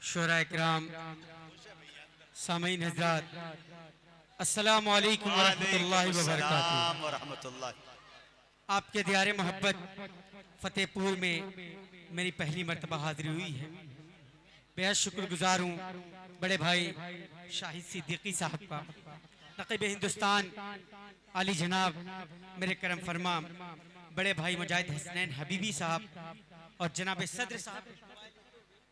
शुरा इकराम सामीन हज़रात अस्सलामु अलैकुम वरहमतुल्लाहि वबरकातुहू। आपके दियारे मोहब्बत फतेहपुर में मेरी पहली मर्तबा हाजिरी हुई है। बेहद शुक्रगुजार हूँ बड़े भाई शाहिद सिद्दीकी साहब का, नक़ीब हिंदुस्तान आली जनाब मेरे करम फरमा बड़े भाई मुजाहिद हसनैन हबीबी साहब और जनाब सदर साहब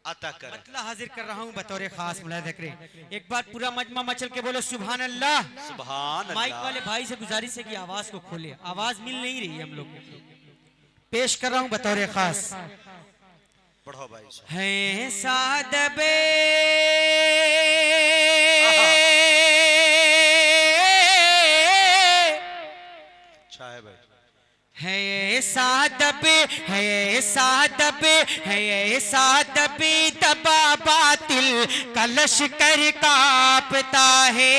अता कर मतला हाजिर कर रहा हूँ बतौर खास मुलाहिज़ा करें। एक बार पूरा मजमा मचल के बोलो सुभान अल्लाह। सुभान माइक अल्लाह। वाले भाई से गुजारिश है कि आवाज को खोले, आवाज मिल नहीं रही हम लोग को। पेश कर रहा हूँ बतौर खास। पढ़ो भाई साहब। है सादबे अच्छा है भाई। है सादबे है सादबे दबा बातिल कलश कर कांपता है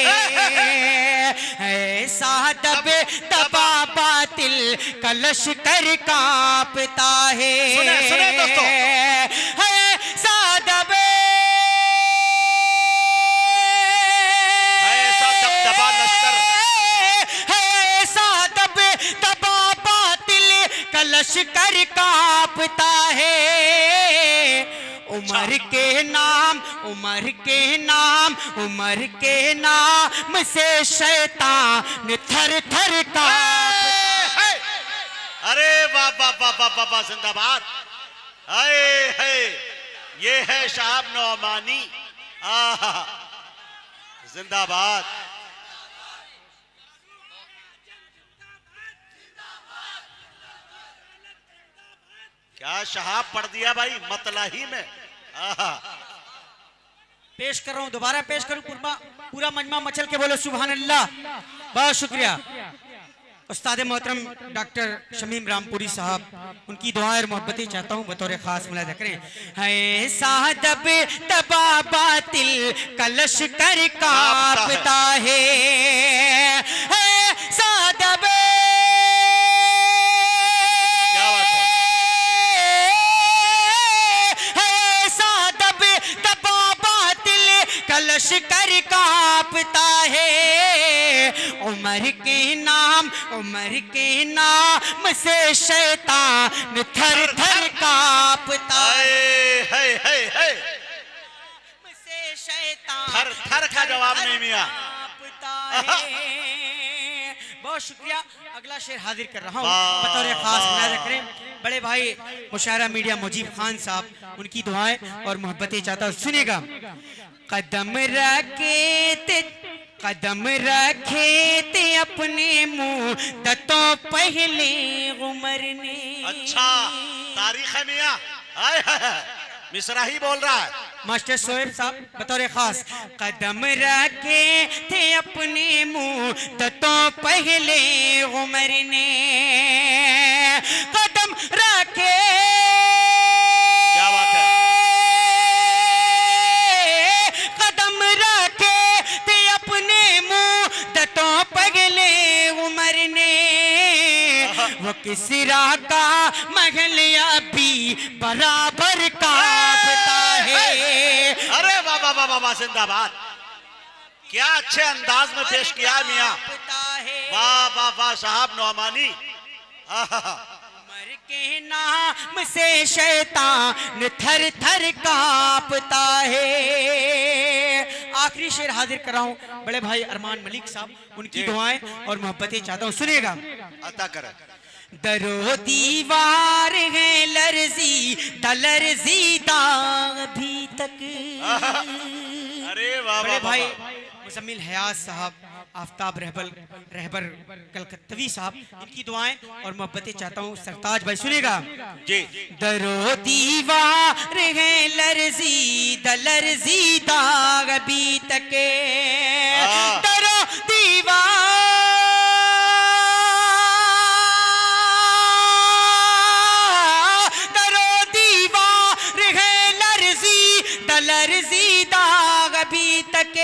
सादबे दबा बातिल कलश कर कांपता है। सुने दोस्तों। है सादबे ऐसा दबदबा लश्कर कलश कर कांपता है। उमर के नाम से शैतान थर थर कांपता है। अरे वाह वाह वाह वाह वाह वाह, जिंदाबाद। आए है ये है शाहब नौमानी। आहा जिंदाबाद। क्या शहाब पढ़ दिया भाई मतलाही में। आहा पेश कर रहा हूँ, दोबारा पेश करूँ पूरा मजमा मचल के बोलो सुभान अल्लाह। बहुत शुक्रिया उस्ताद मोहतरम डॉक्टर शमीम रामपुरी साहब, उनकी दुआएं और मोहब्बतें चाहता हूँ बतौर खास मुलाहिज़ा करें। है सादब तबा बातिल कलश कर कांपता है सादब कलश कर कांपता है। उमर के नाम से शैतान थर थर कांपता है से शैतान थर थर का जवाब नहीं मिया। कांपता है। बहुत शुक्रिया। अगला शेर हाजिर कर रहा हूँ बतौर खास मुलाहिज़ा करें। बड़े भाई मुशायरा मीडिया मुजीब खान साहब, उनकी दुआएं और मोहब्बतें चाहता हूँ, सुनेगा। कदम रखे थे अपने मुंह तो पहले उमर ने। अच्छा तारीख है मियां। मिसरा ही बोल रहा है मास्टर सोहेब साहब बतौर खास। कदम रखे थे अपने मुंह तो पहले उमर ने। कदम रखे क्या बात है। वो किसरा का महल अभी बराबर कांपता है। अरे वाह वाह वाह वाह जिंदाबाद। क्या अच्छे अंदाज में पेश किया है मियां। वाह वाह वाह साहब नौमानी। उमर के नाम से शैतान थर थर कांपता है। आखिरी शेर हाजिर कर रहा हूँ बड़े भाई अरमान मलिक साहब, उनकी दुआएं और मोहब्बतें चाहता हूँ, सुनेगा। अता कर। दरो दीवार है लर्जी दाग अभी तक। अरे वाह बड़े वाह भाई वाह। मुजम्मिल हयाज साहब, आफ्ताब रहबर कलकत्तवी साहब, इनकी दुआएं और मोहब्बतें चाहता हूँ, सरताज भाई सुनेगा जी। दरो दीवार है लर्जी दाग अभी तक। दरो दीवार है लर्जी दाग अभी तक।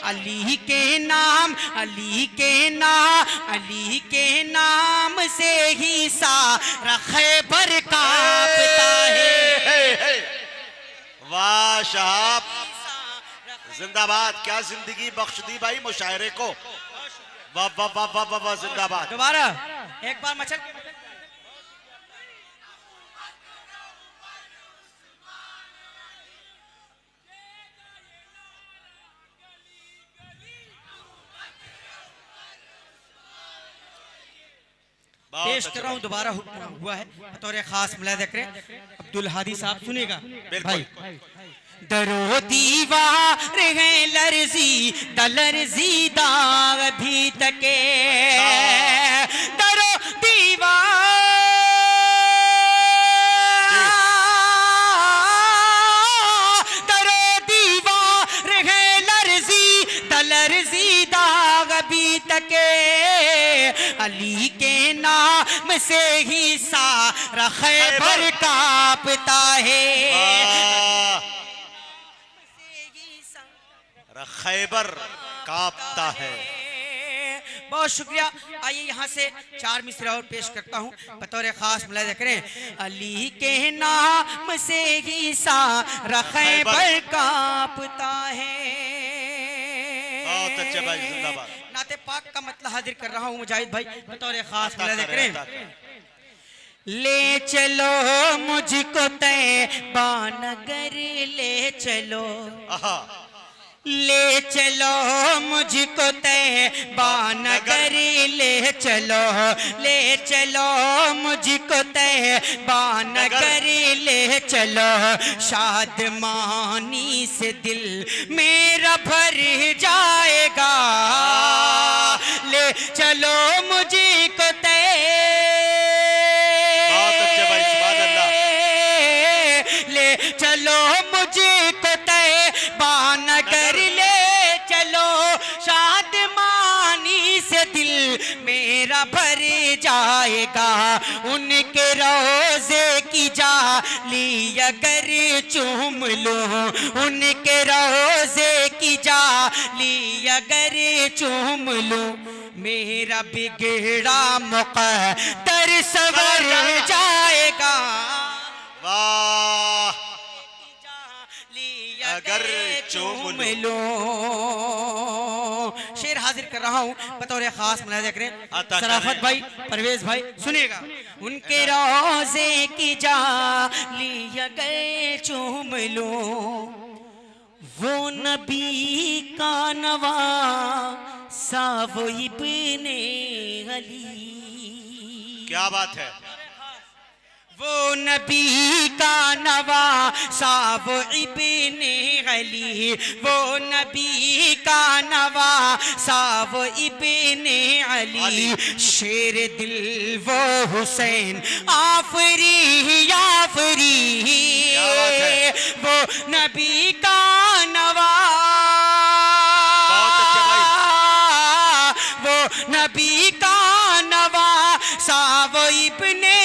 अली के नाम से ही सारा खैबर कांपता है। वाह साहब जिंदाबाद। क्या जिंदगी बख्श दी भाई मुशायरे को। वाह वाह वाह वाह वाह वाह, जिंदाबाद। दोबारा एक बार मचल। पेश कर रहा हूँ, दोबारा हुआ है बतौर खास मुलाहिजा करें। अब्दुल हादी साहब सुनेगा भाई। दरो दीवार है लर्जी दलर्जी दाग भी तके, दरो दीवार है लर्जी दलर्जी दाग भी तके, अली के नाम से ही सारा खैबर कांपता है। खैबर कांपता है। बहुत शुक्रिया। आइए यहाँ से 4 मिसरे और पेश करता हूँ बतौर खास मुलाहिजा करें। अली के नाम से ही सारा खैबर कांपता है। बहुत अच्छे भाई, जिंदाबाद। नाते पाक का मतलब हाजिर कर रहा हूँ मुजाहिद भाई बतौर खास मुलाहिजा करें। ले चलो मुझको तैबा नगर ले चलो, ले चलो मुझको तैबा नगर ले चलो, ले चलो मुझको तैबा नगर ले चलो, शादमानी से दिल मेरा भर जाएगा। ले चलो मुझको ले चलो मुझको तैबा नगर ले चलो, शादमानी से दिल मेरा भर जाएगा। उनके रोज़े की जाली अगर चूम लूं, उनके रोज़े की जाली अगर चूम लूं, मेरा बिगड़ा मुक़द्दर सवर जाएगा। वाह, अगर चूम लो। शेर हाजिर कर रहा हूँ बतौर खास मुलाहिजा करें। सराफत भाई, परवेज भाई सुनिएगा। उनके रोज़े की जाली अगर चूम लो, वो नबी का नवा सा वो इब्ने अली। क्या बात है। वो नबी का नवा सा वो इब्ने अली, वो नबी का नवा सा वो इब्ने अली, शेर दिल वो हुसैन आफरी आफरी, वो नबी का नवा, वो नबी का नवा सा वो इब्ने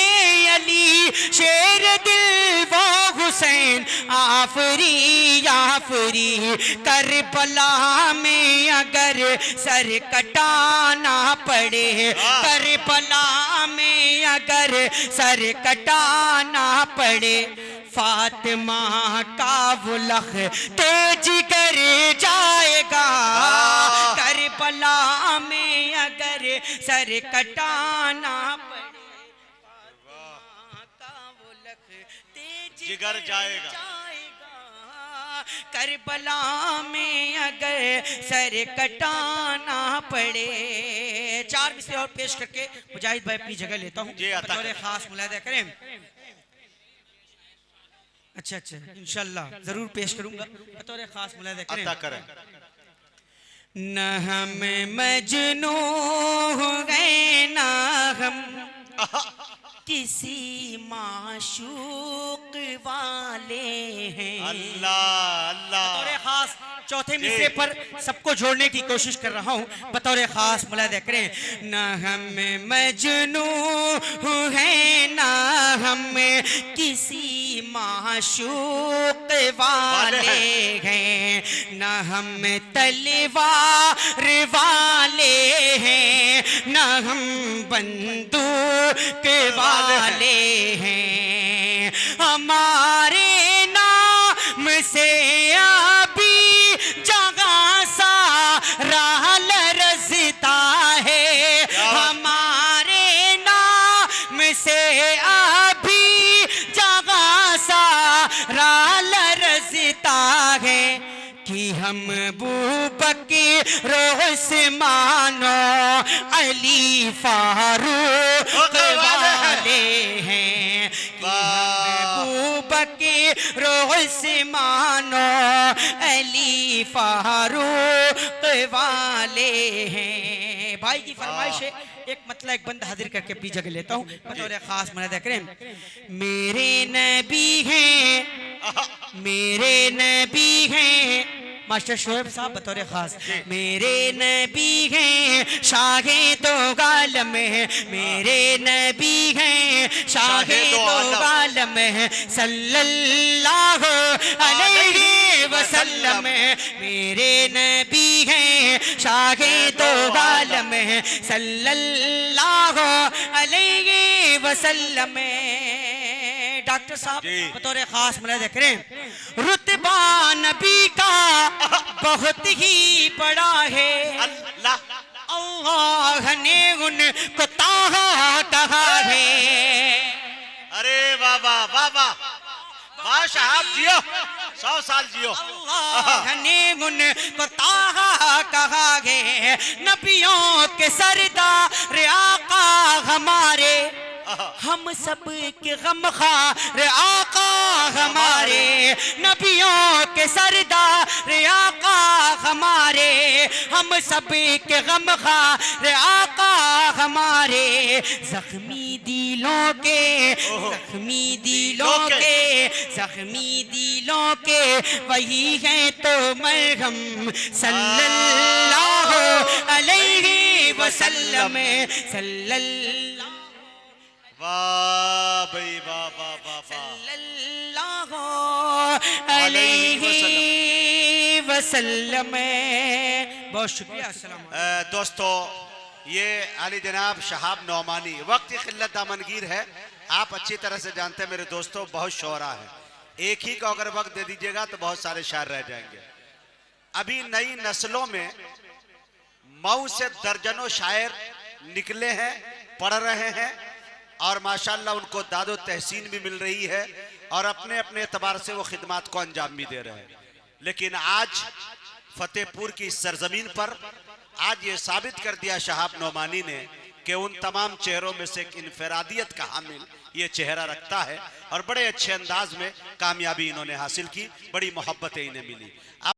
अली, शेर दिल वो हुसैन आफरी आफरी। करबला में अगर सर कटाना पड़े, करबला में अगर सर कटाना पड़े, फातिमा का वो लख्ते जिगर जाएगा। करबला में अगर सर कटाना पड़े, जिगर जाएगा। करबला में अगर सर कटाना पड़े। 4 मिसरे और पेश करके मुजाहिद भाई अपनी जगह लेता हूँ बतौर खास मुलाहिजा करें। अच्छा अच्छा, इंशाल्लाह जरूर पेश करूंगा बतौर खास मुलाहिजा करें। न हम मजनू हो गए न हम किसी माशूक वाले हैं। अल्लाह अल्लाह। बतौर खास चौथे मिसरे पर सबको जोड़ने की कोशिश कर रहा हूँ बतौर खास मुलाहिजा करें। न हम मजनू हैं न हम किसी माशूक वाले हैं, न हम तलवार वाले हैं, न हम बंदूक वाले हैं। हमारे नाम से से अभी जगह सारा लरज़ता है कि हम बूबकर उस्मानो अली फारूक वाले हैं, कि हम बूबकर उस्मानो अली फारूक वाले हैं। भाई की फरमाइश है, एक मतलब एक बंद हाजिर करके अपनी जगह लेता हूँ बतौर खास मर्द करें। मेरे नबी हैं, मेरे नबी हैं, मास्टर शोएब साहब बतौर खास, मेरे नबी हैं शाहे दो गालम है, मेरे नबी हैं शाहे दो गालम है सल्लल्लाहु अलैहि वसल्लम, मेरे नबी हैं शाहे दो गालम है सल्लल्लाहु अलैहि वसल्लम। डॉक्टर साहब बतौर खास मर्द करें, रुतबा नबी का बहुत ही बड़ा है, अल्लाह ने उनको ताहा कहा है। अरे बाबा बाबा वाह साहब जियो, 100 साल जियो। अल्लाह ने उनको ताहा कहा है, नबियों के सरदार आका हमारे, हम सब के गमखार आका हमारे, नबियों के सरदार आका हमारे, हम सब के गमखार आका हमारे, जख्मी दिलों के, जख्मी दिलों के, जख्मी दिलों के वही है तो मरहम सल्लल्लाहु अलैहि वसल्लम, सल्लल्लाहु वाह भाई वाह वाह वाह सल्लल्लाहु अलैहि वसल्लम। बहुत शुक्रिया। अस्सलाम वालेकुम। दोस्तों, ये अली जनाब शहाब नौमानी, वक्त की किल्लत दामनगीर है, आप अच्छी तरह से जानते हैं मेरे दोस्तों, बहुत शोरा है, एक ही का अगर वक्त दे दीजिएगा तो बहुत सारे शायर रह जाएंगे। अभी नई नस्लों में मऊ से दर्जनों शायर निकले हैं, पढ़ रहे हैं और माशाल्लाह उनको दादो तहसीन भी मिल रही है और अपने अपने एतबार से वो खिदमात को अंजाम भी दे रहे हैं। लेकिन आज फतेहपुर की सरजमीन पर आज ये साबित कर दिया शहाब नौमानी ने कि उन तमाम चेहरों में से एक इनफरादियत का हामिल ये चेहरा रखता है और बड़े अच्छे अंदाज में कामयाबी इन्होंने हासिल की, बड़ी मोहब्बतें इन्हें मिली।